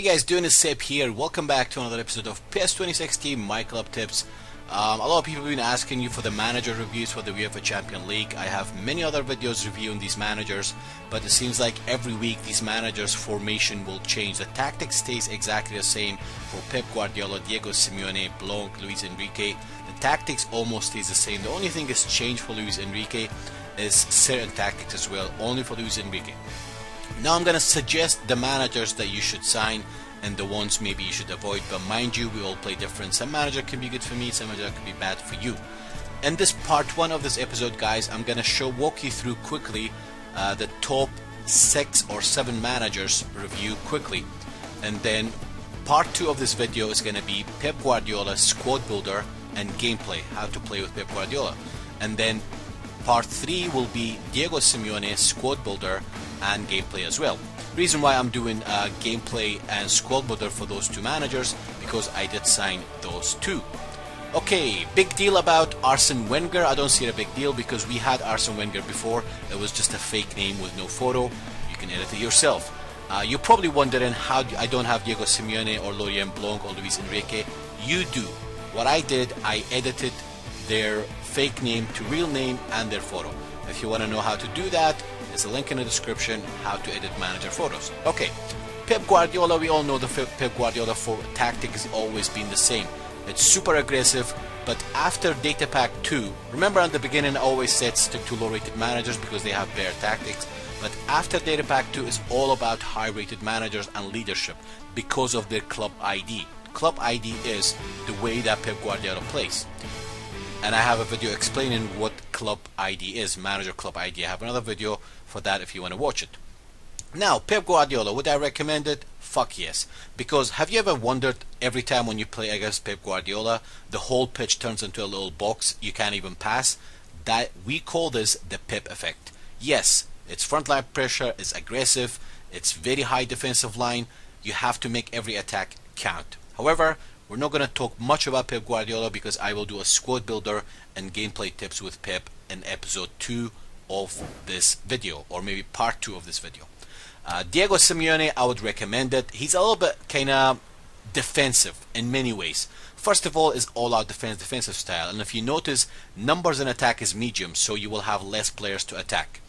you guys doing? It's Sep here. Welcome back to another episode of PES 2016 myClub tips. A lot of people have been asking you for the manager reviews for the UEFA Champions League. I have many other videos reviewing these managers, but it seems like every week these managers' formation will change. The tactic stays exactly the same for Pep Guardiola, Diego Simeone, Blanc, Luis Enrique. The tactics almost stays the same. The only thing that's changed for Luis Enrique is certain tactics as well, only for Luis Enrique. Now I'm going to suggest the managers that you should sign and the ones maybe you should avoid, but mind you, we all play different. Some manager can be good for me, some manager can be bad for you. In this part 1 of this episode, guys, I'm going to walk you through quickly the top 6 or 7 managers review quickly, and then part 2 of this video is going to be Pep Guardiola squad builder and gameplay, how to play with Pep Guardiola, and then part 3 will be Diego Simeone squad builder and gameplay as well. Reason why I'm doing gameplay and squad builder for those 2 managers, because I did sign those 2. Okay, big deal about Arsene Wenger. I don't see it a big deal because we had Arsene Wenger before. It was just a fake name with no photo. You can edit it yourself. You're probably wondering how I don't have Diego Simeone or Laurent Blanc or Luis Enrique. You do. What I did, I edited their fake name to real name and their photo. If you want to know how to do that, there's a link in the description how to edit manager photos. Okay, Pep Guardiola, we all know the Pep Guardiola for tactic has always been the same. It's super aggressive, but after data pack 2, remember at the beginning I always said stick to low rated managers because they have better tactics, but after data pack 2 is all about high rated managers and leadership because of their club ID. Club ID is the way that Pep Guardiola plays. And I have a video explaining what club ID is, manager club ID. I have another video for that if you want to watch it. Now, Pep Guardiola, would I recommend it? Fuck yes. Because have you ever wondered every time when you play against Pep Guardiola, the whole pitch turns into a little box, you can't even pass? That we call this the Pep effect. Yes, it's frontline pressure, it's aggressive, it's very high defensive line. You have to make every attack count. However, we're not going to talk much about Pep Guardiola because I will do a squad builder and gameplay tips with Pep in episode 2 of this video, or maybe part 2 of this video. Diego Simeone, I would recommend it. He's a little bit kind of defensive in many ways. First of all, is all-out defensive style, and if you notice, numbers in attack is medium, so you will have less players to attack.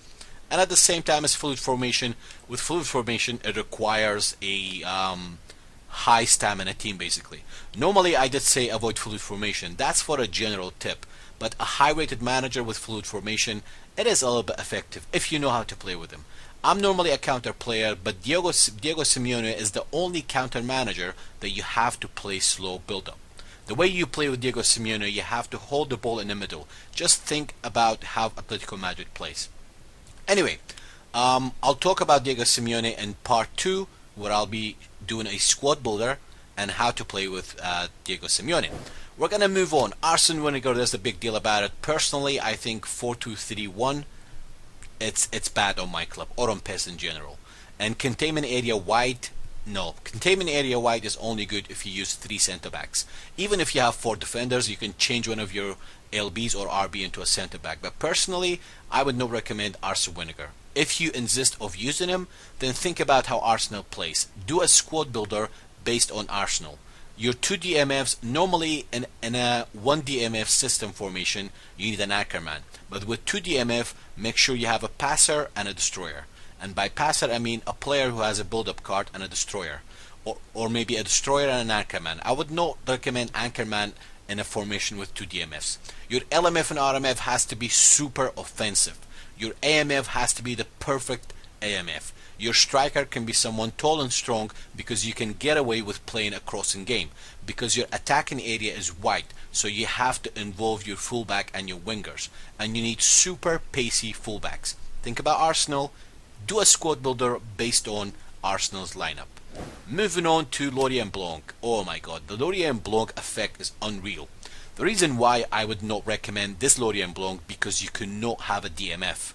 And at the same time as fluid formation, with fluid formation it requires a high stamina team basically. Normally I did say avoid fluid formation, that's for a general tip, but a high rated manager with fluid formation, it is a little bit effective if you know how to play with him. I'm normally a counter player, but Diego Simeone is the only counter manager that you have to play slow build up. The way you play with Diego Simeone, you have to hold the ball in the middle. Just think about how Atletico Madrid plays. Anyway, I'll talk about Diego Simeone in part 2, where I'll be doing a squad builder and how to play with Diego Simeone. We're gonna move on. Arsene Wenger, there's a big deal about it. Personally, I think 4-2-3-1, it's bad on my club or on PES in general. And containment area wide, no. Containment area wide is only good if you use 3 center backs. Even if you have 4 defenders, you can change one of your LBs or RB into a center back. But personally, I would not recommend Arsene Wenger. If you insist of using him, then think about how Arsenal plays. Do a squad builder based on Arsenal. Your 2 DMFs, normally in a 1 DMF system formation, you need an anchorman. But with 2 DMF, make sure you have a passer and a destroyer. And by passer, I mean a player who has a build-up card and a destroyer. Or maybe a destroyer and an anchorman. I would not recommend anchorman in a formation with 2 DMFs. Your LMF and RMF has to be super offensive. Your AMF has to be the perfect AMF. Your striker can be someone tall and strong because you can get away with playing a crossing game. Because your attacking area is wide, so you have to involve your fullback and your wingers. And you need super pacey fullbacks. Think about Arsenal. Do a squad builder based on Arsenal's lineup. Moving on to Laurent Blanc. Oh my god, the Laurent Blanc effect is unreal. The reason why I would not recommend this Laurent Blanc because you cannot have a DMF.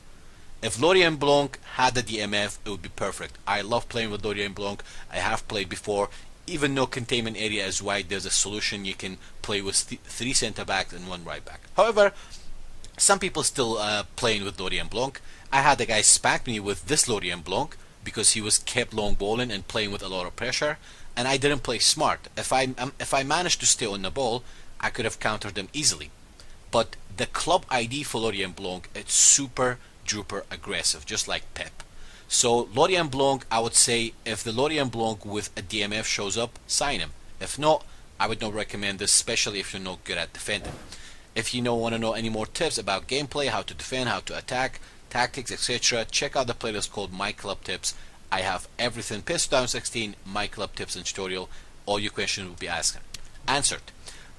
If Laurent Blanc had a DMF, it would be perfect. I love playing with Laurent Blanc. I have played before. Even though containment area is wide, there's a solution. You can play with 3 center backs and 1 right back. However, some people still playing with Laurent Blanc. I had a guy smack me with this Laurent Blanc because he was kept long balling and playing with a lot of pressure, and I didn't play smart. If I managed to stay on the ball, I could have countered them easily. But the club ID for Lorient Blanc, it's super duper aggressive, just like Pep. So Lorient Blanc, I would say if the Lorient Blanc with a DMF shows up, sign him. If not, I would not recommend this, especially if you're not good at defending. If you don't want to know any more tips about gameplay, how to defend, how to attack, tactics, etc., check out the playlist called myClub Tips. I have everything. PES 2016, myClub Tips and tutorial. All your questions will be answered.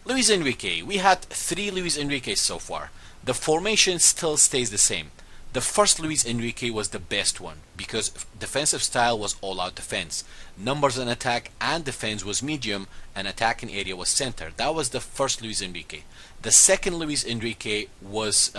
Luis Enrique. We had 3 Luis Enriques so far. The formation still stays the same. The first Luis Enrique was the best one because defensive style was all-out defense. Numbers in attack and defense was medium, and attacking area was center. That was the first Luis Enrique. The second Luis Enrique was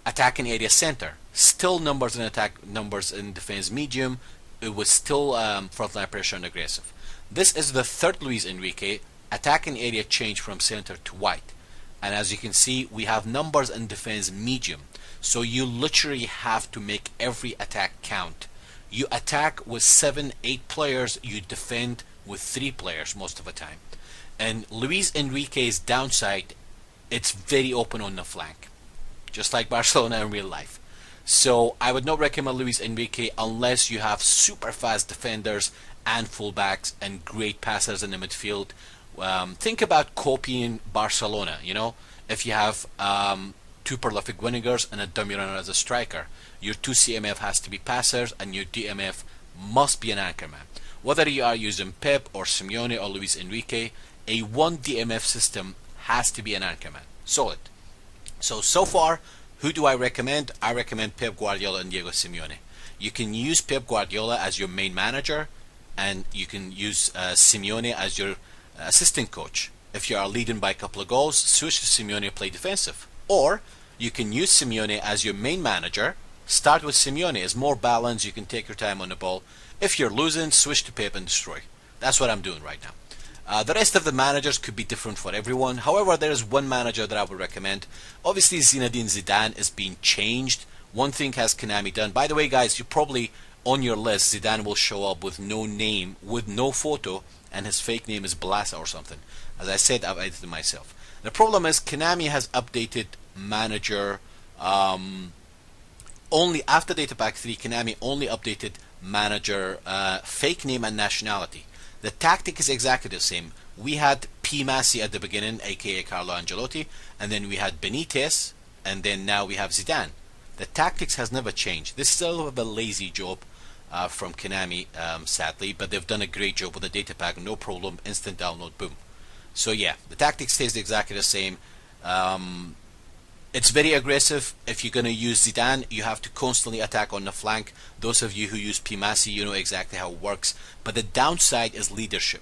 attacking area center. Still numbers in attack, numbers in defense medium. It was still frontline pressure and aggressive. This is the third Luis Enrique. Attacking area changed from center to white. And as you can see, we have numbers in defense medium. So you literally have to make every attack count. You attack with 7, 8 players, you defend with 3 players most of the time. And Luis Enrique's downside, it's very open on the flank, just like Barcelona in real life. So I would not recommend Luis Enrique unless you have super fast defenders and fullbacks and great passers in the midfield. Think about copying Barcelona, you know, if you have 2 prolific wingers and a dummy runner as a striker. Your 2 CMF has to be passers and your DMF must be an anchorman. Whether you are using Pep or Simeone or Luis Enrique, a 1 DMF system has to be an anchorman. Solid. So far, who do I recommend? I recommend Pep Guardiola and Diego Simeone. You can use Pep Guardiola as your main manager, and you can use Simeone as your assistant coach. If you are leading by a couple of goals, switch to Simeone, play defensive. Or you can use Simeone as your main manager. Start with Simeone. It's more balanced. You can take your time on the ball. If you're losing, switch to Pep and destroy. That's what I'm doing right now. The rest of the managers could be different for everyone. However, there is one manager that I would recommend. Obviously, Zinedine Zidane is being changed. One thing has Konami done. By the way, guys, you probably on your list, Zidane will show up with no name, with no photo, and his fake name is Blasa or something. As I said, I've edited myself. The problem is Konami has updated manager only after Data Pack 3. Konami only updated manager fake name and nationality. The tactic is exactly the same. We had P. Massi at the beginning, aka Carlo Ancelotti, and then we had Benitez, and then now we have Zidane. The tactics has never changed. This is a little bit of a lazy job from Konami, sadly, but they've done a great job with the data pack. No problem, instant download, boom. So yeah, the tactics stays exactly the same. It's very aggressive. If you're going to use Zidane, you have to constantly attack on the flank. Those of you who use P. Massi, you know exactly how it works. But the downside is leadership.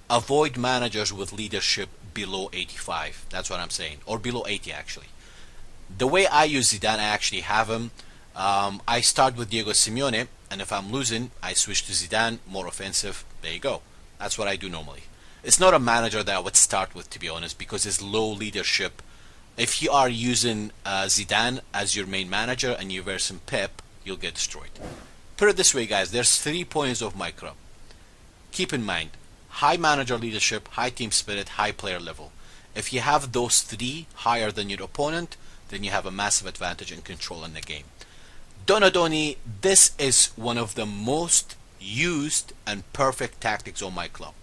Avoid managers with leadership below 85. That's what I'm saying. Or below 80, actually. The way I use Zidane, I actually have him. I start with Diego Simeone, and if I'm losing, I switch to Zidane, more offensive. There you go. That's what I do normally. It's not a manager that I would start with, to be honest, because it's low leadership. If you are using Zidane as your main manager and you're versing Pep, you'll get destroyed. Put it this way, guys, there's 3 points of myClub. Keep in mind, high manager leadership, high team spirit, high player level. If you have those 3 higher than your opponent, then you have a massive advantage in control in the game. Donadoni, this is one of the most used and perfect tactics on myClub.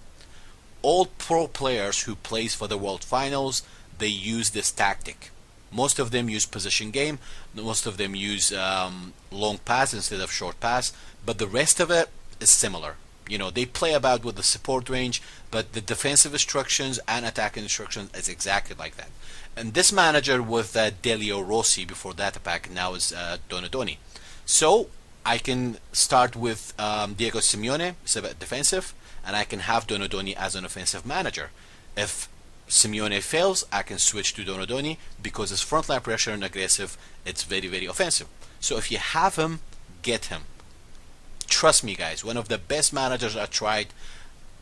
All pro players who plays for the World Finals, they use this tactic. Most of them use position game, most of them use long pass instead of short pass, but the rest of it is similar. You know, they play about with the support range, but the defensive instructions and attacking instructions is exactly like that. And this manager with Delio Rossi before data pack now is Donadoni. So I can start with Diego Simeone, it's a bit defensive, and I can have Donadoni as an offensive manager. If Simeone fails, I can switch to Donadoni because it's frontline pressure and aggressive. It's very, very offensive. So if you have him, get him. Trust me, guys, one of the best managers I tried.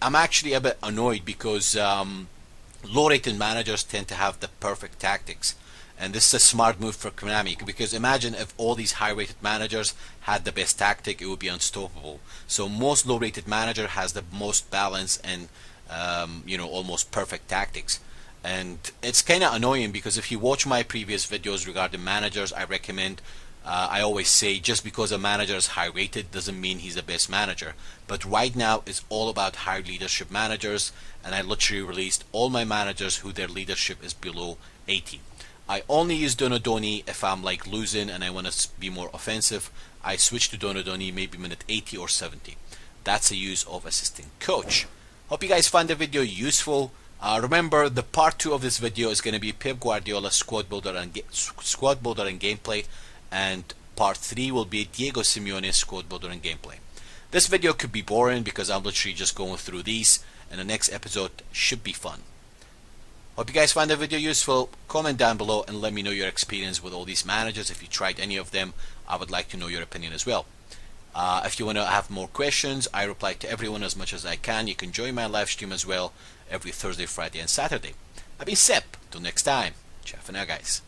I'm actually a bit annoyed because low-rated managers tend to have the perfect tactics. And this is a smart move for Konami, because imagine if all these high-rated managers had the best tactic, it would be unstoppable. So most low-rated manager has the most balance and almost perfect tactics. And it's kind of annoying, because if you watch my previous videos regarding managers, I always say, just because a manager is high rated doesn't mean he's the best manager. But right now it's all about high leadership managers, and I literally released all my managers who their leadership is below 80. I only use Donadoni if I'm like losing and I want to be more offensive. I switch to Donadoni maybe minute 80 or 70. That's a use of assistant coach. Hope you guys find the video useful. Remember, the part 2 of this video is going to be Pep Guardiola squad builder and gameplay, and part 3 will be Diego Simeone squad builder and gameplay. This video could be boring because I'm literally just going through these, and the next episode should be fun. Hope you guys find the video useful. Comment down below and let me know your experience with all these managers. If you tried any of them, I would like to know your opinion as well. If you want to have more questions, I reply to everyone as much as I can. You can join my live stream as well every Thursday, Friday and Saturday. I've been Sep. Till next time. Ciao for now, guys.